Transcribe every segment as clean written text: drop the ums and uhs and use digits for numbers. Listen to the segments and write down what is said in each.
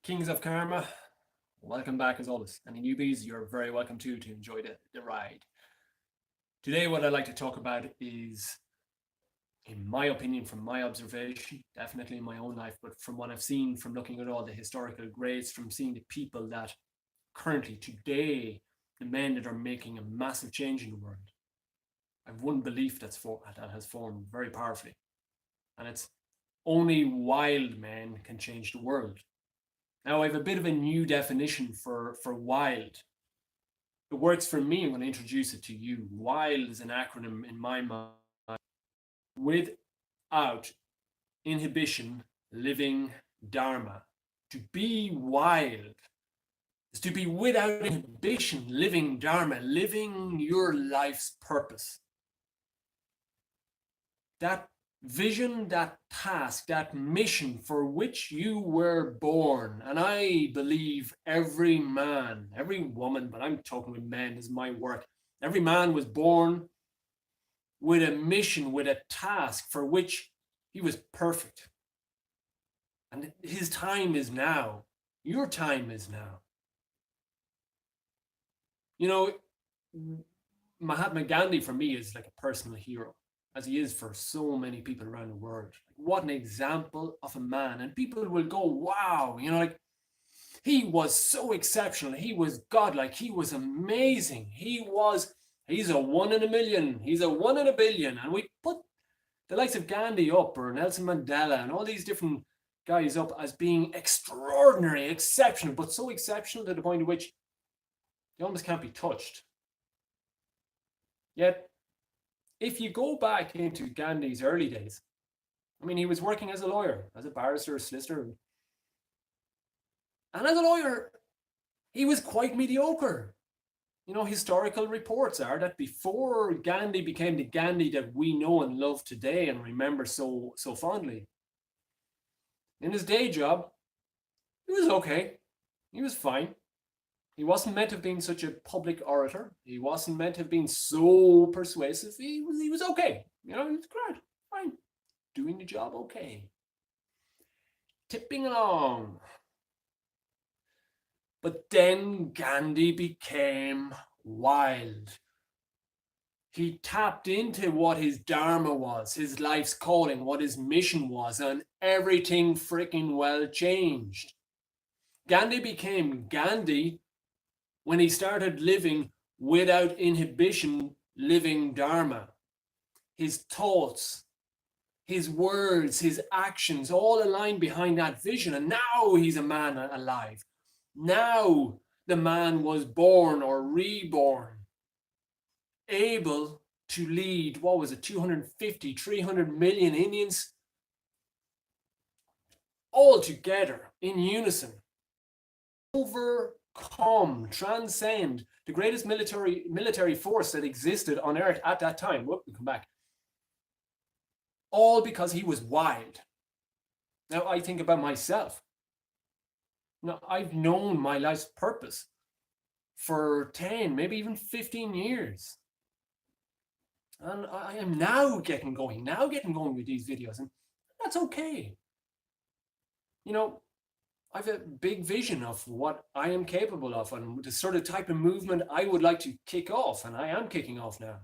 Kings of Karma, welcome back as always. Any newbies, you're very welcome to enjoy the ride. Today, what I'd like to talk about is, in my opinion, from my observation, definitely in my own life, but from what I've seen from looking at all the historical greats, from seeing the people that currently, today, the men that are making a massive change in the world. I've one belief that has formed very powerfully, and it's only wild men can change the world. Now, I have a bit of a new definition for wild. It works for me. I'm going to introduce it to you. WILD is an acronym in my mind. Without Inhibition Living Dharma. To be wild is to be without inhibition living Dharma, living your life's purpose. That vision, that task, that mission for which you were born. And I believe every man, every woman, but I'm talking with men, is my work. Every man was born with a mission, with a task for which he was perfect. And his time is now. Your time is now. You know, Mahatma Gandhi for me is like a personal hero, as he is for so many people around the world. What an example of a man. And people will go, wow, he was so exceptional. He was godlike. He was amazing. He's a one in a million. He's a one in a billion. And we put the likes of Gandhi up, or Nelson Mandela, and all these different guys up as being extraordinary, exceptional, but so exceptional to the point at which they almost can't be touched. Yet, if you go back into Gandhi's early days, he was working as a lawyer, as a barrister, a solicitor. And as a lawyer, he was quite mediocre. Historical reports are that before Gandhi became the Gandhi that we know and love today and remember so fondly, in his day job, he was okay. He was fine. He wasn't meant to have been such a public orator. He wasn't meant to have been so persuasive. He was okay. He was great, fine, doing the job okay, tipping along. But then Gandhi became wild. He tapped into what his dharma was, his life's calling, what his mission was, and everything freaking well changed. Gandhi became Gandhi when he started living without inhibition, living Dharma. His thoughts, his words, his actions, all aligned behind that vision. And now he's a man alive. Now the man was born or reborn, able to lead, 250, 300 million Indians all together in unison. Overcome, transcend the greatest military force that existed on earth at that time. We'll come back. All because he was wild. Now I think about myself. Now I've known my life's purpose for 10, maybe even 15 years. And I am now getting going with these videos, and that's okay. I have a big vision of what I am capable of and the sort of type of movement I would like to kick off, and I am kicking off now.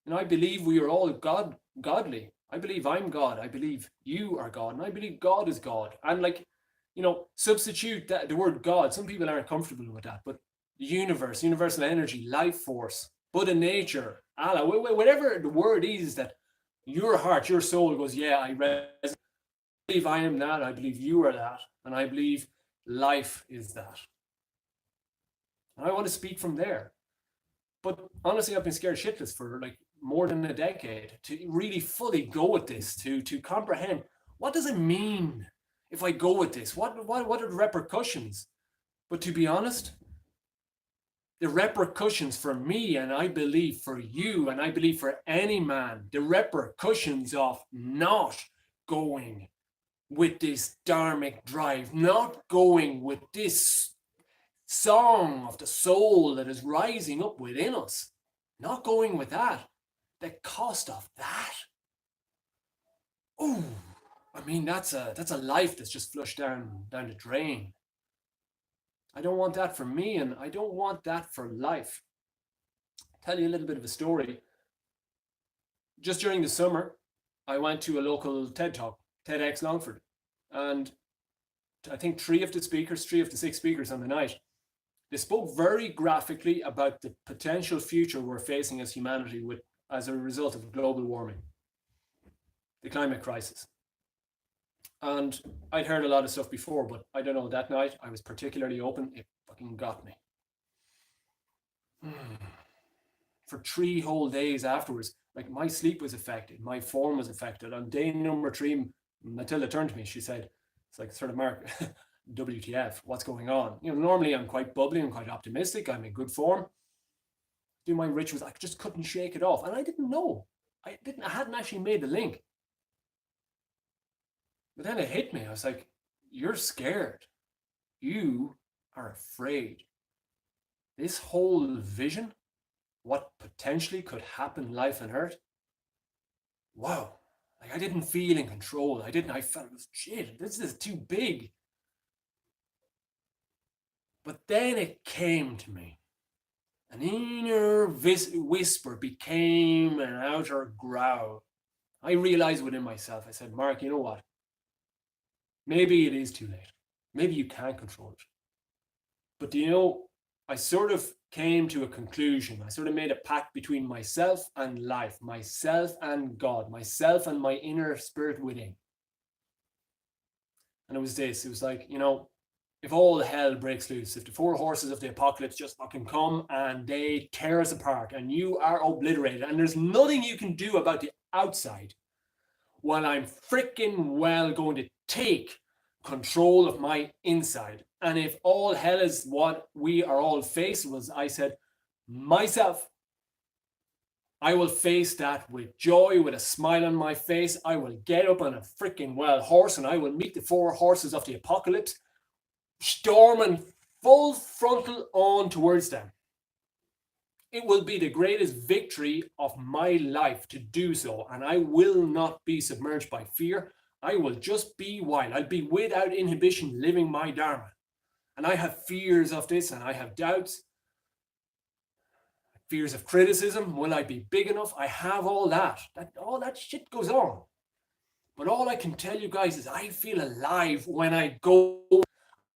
And I believe we are all godly. I believe I'm God. I believe you are God, and I believe God is God. And substitute the word God. Some people aren't comfortable with that, but the universe, universal energy, life force, Buddha nature, Allah, whatever the word is that your heart, your soul goes, yeah, I believe I am that, I believe you are that, and I believe life is that. And I want to speak from there. But honestly, I've been scared shitless for more than a decade to really fully go with this, to comprehend what does it mean if I go with this? What are the repercussions? But to be honest, the repercussions for me, and I believe for you, and I believe for any man, the repercussions of not going with this dharmic drive, not going with this song of the soul that is rising up within us, not going with that, the cost of that. Ooh, I mean, that's a life that's just flushed down the drain. I don't want that for me, and I don't want that for life. I'll tell you a little bit of a story. Just during the summer, I went to a local TED Talk, TEDx Longford, and I think three of the 6 speakers on the night, they spoke very graphically about the potential future we're facing as humanity with as a result of global warming, the climate crisis. And I'd heard a lot of stuff before, but I don't know, that night I was particularly open. It fucking got me. For 3 whole days afterwards, like my sleep was affected, my form was affected. On day number 3, Matilda turned to me, she said, it's like, sort of, Mark, WTF, what's going on? You know, normally I'm quite bubbly, I'm quite optimistic, I'm in good form. Do my rituals, I just couldn't shake it off. And I didn't know. I hadn't actually made the link. But then it hit me. I was like, you're scared. You are afraid. This whole vision, what potentially could happen life on earth, wow. Like, I didn't feel in control. I felt, shit, this is too big. But then it came to me. An inner whisper became an outer growl. I realized within myself, I said, Mark, you know what? Maybe it is too late. Maybe you can't control it. But do you know, I sort of came to a conclusion. I sort of made a pact between myself and life, myself and God, myself and my inner spirit within. And it was this. It was like, you know, if all hell breaks loose, if the 4 horses of the apocalypse just fucking come and they tear us apart and you are obliterated and there's nothing you can do about the outside, well, I'm freaking well going to take control of my inside. And if all hell is what we are all faced with, I said, myself, I will face that with joy, with a smile on my face. I will get up on a freaking wild horse and I will meet the 4 horses of the apocalypse, storming full frontal on towards them. It will be the greatest victory of my life to do so, and I will not be submerged by fear. I will just be wild. I'll be without inhibition living my Dharma. And I have fears of this, and I have doubts, fears of criticism. Will I be big enough? I have all that. All that shit goes on. But all I can tell you guys is I feel alive when I go.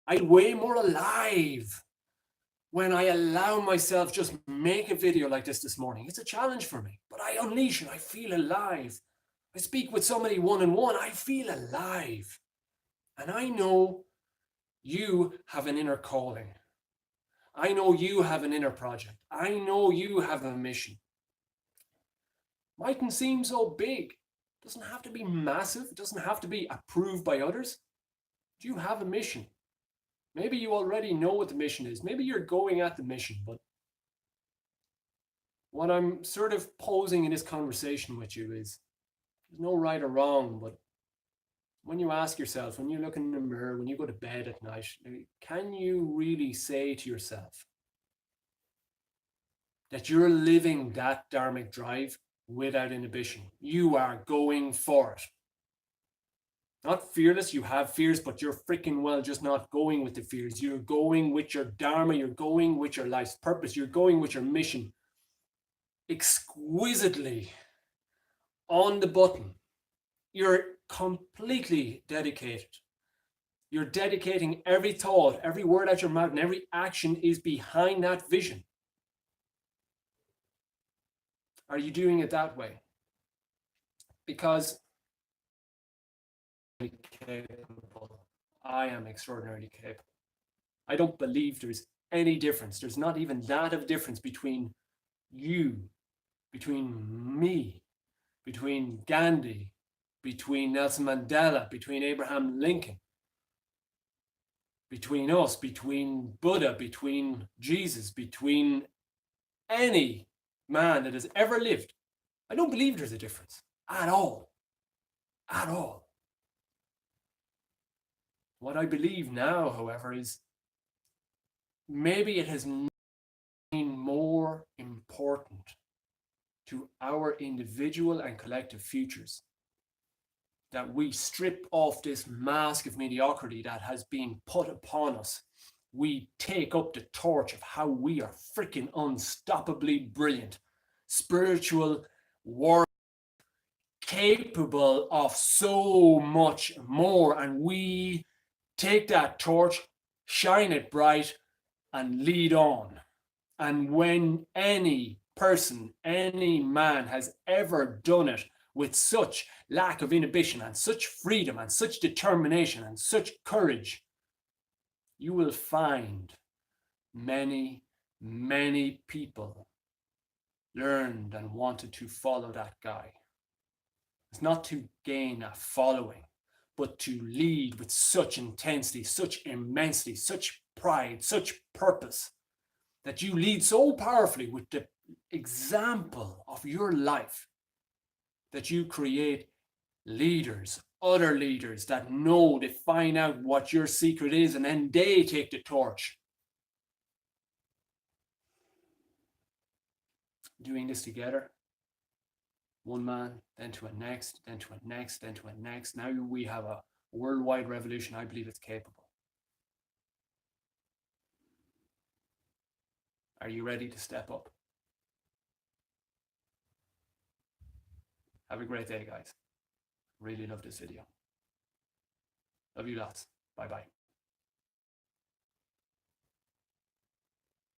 I feel way more alive when I allow myself just make a video like this morning. It's a challenge for me, but I unleash and I feel alive. I speak with somebody one-on-one, I feel alive. And I know you have an inner calling. I know you have an inner project. I know you have a mission. Mightn't seem so big. It doesn't have to be massive. It doesn't have to be approved by others. Do you have a mission? Maybe you already know what the mission is. Maybe you're going at the mission, but what I'm sort of posing in this conversation with you is there's no right or wrong, but when you ask yourself, when you look in the mirror, when you go to bed at night, can you really say to yourself that you're living that dharmic drive without inhibition? You are going for it. Not fearless, you have fears, but you're freaking well just not going with the fears. You're going with your Dharma, you're going with your life's purpose, you're going with your mission. Exquisitely on the button. You're completely dedicated. You're dedicating every thought, every word out your mouth, and every action is behind that vision. Are you doing it that way? Because capable. I am extraordinarily capable. I don't believe there's any difference. There's not even that of difference between you, between me, between Gandhi, between Nelson Mandela, between Abraham Lincoln, between us, between Buddha, between Jesus, between any man that has ever lived. I don't believe there's a difference at all. At all. What I believe now, however, is maybe it has been more important to our individual and collective futures that we strip off this mask of mediocrity that has been put upon us. We take up the torch of how we are freaking unstoppably brilliant, spiritual, warrior, capable of so much more. And we take that torch, shine it bright, and lead on. And when any person, any man has ever done it with such lack of inhibition and such freedom and such determination and such courage, you will find many, many people learned and wanted to follow that guy. It's not to gain a following, but to lead with such intensity, such immensity, such pride, such purpose, that you lead so powerfully with the example of your life that you create leaders, other leaders that know, they find out what your secret is, and then they take the torch. Doing this together, one man, then to a next, then to a next, then to a next. Now we have a worldwide revolution. I believe it's capable. Are you ready to step up? Have a great day, guys. Really love this video. Love you lots. Bye-bye.